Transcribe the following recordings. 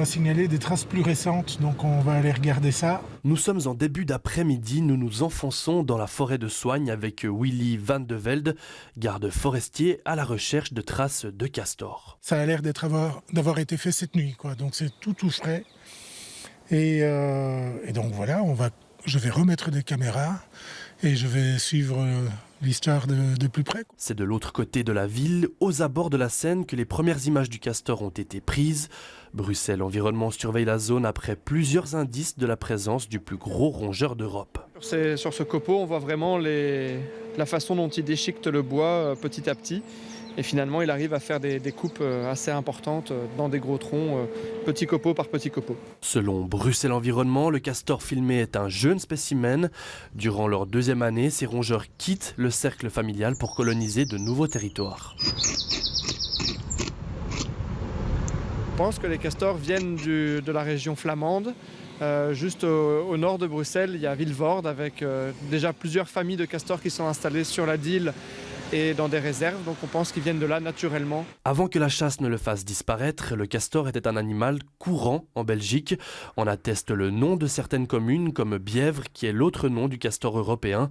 m'a signalé des traces plus récentes, donc on va aller regarder ça. Nous sommes en début d'après-midi, nous nous enfonçons dans la forêt de Soignes avec Willy Van de Velde, garde forestier à la recherche de traces de castors. Ça a l'air d'avoir été fait cette nuit, quoi. Donc c'est tout frais. Et donc voilà, je vais remettre des caméras et je vais suivre l'histoire de plus près. C'est de l'autre côté de la ville, aux abords de la Seine, que les premières images du castor ont été prises. Bruxelles Environnement surveille la zone après plusieurs indices de la présence du plus gros rongeur d'Europe. Sur ce copeau, on voit vraiment la façon dont il déchiquette le bois petit à petit. Et finalement, il arrive à faire des coupes assez importantes dans des gros troncs, petit copeau par petit copeau. Selon Bruxelles Environnement, le castor filmé est un jeune spécimen. Durant leur deuxième année, ces rongeurs quittent le cercle familial pour coloniser de nouveaux territoires. Je pense que les castors viennent de la région flamande. Juste au nord de Bruxelles, il y a Vilvoorde avec déjà plusieurs familles de castors qui sont installées sur la Dyle et dans des réserves, donc on pense qu'ils viennent de là naturellement. Avant que la chasse ne le fasse disparaître, le castor était un animal courant en Belgique. On atteste le nom de certaines communes comme Bièvre, qui est l'autre nom du castor européen.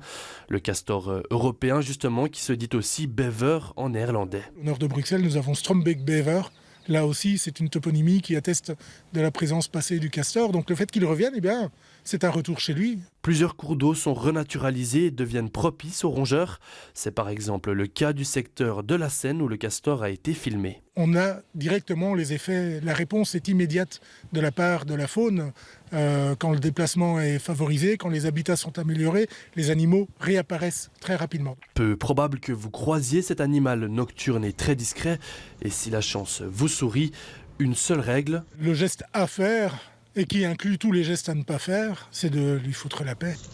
Le castor européen justement qui se dit aussi bever en néerlandais. Au nord de Bruxelles, nous avons Strombeek-Bever. Là aussi, c'est une toponymie qui atteste de la présence passée du castor. Donc le fait qu'il revienne, eh bien, c'est un retour chez lui. Plusieurs cours d'eau sont renaturalisés et deviennent propices aux rongeurs. C'est par exemple le cas du secteur de la Seine où le castor a été filmé. On a directement les effets, la réponse est immédiate de la part de la faune. Quand le déplacement est favorisé, quand les habitats sont améliorés, les animaux réapparaissent très rapidement. Peu probable que vous croisiez cet animal nocturne et très discret. Et si la chance vous sourit, une seule règle. Le geste à faire, et qui inclut tous les gestes à ne pas faire, c'est de lui foutre la paix.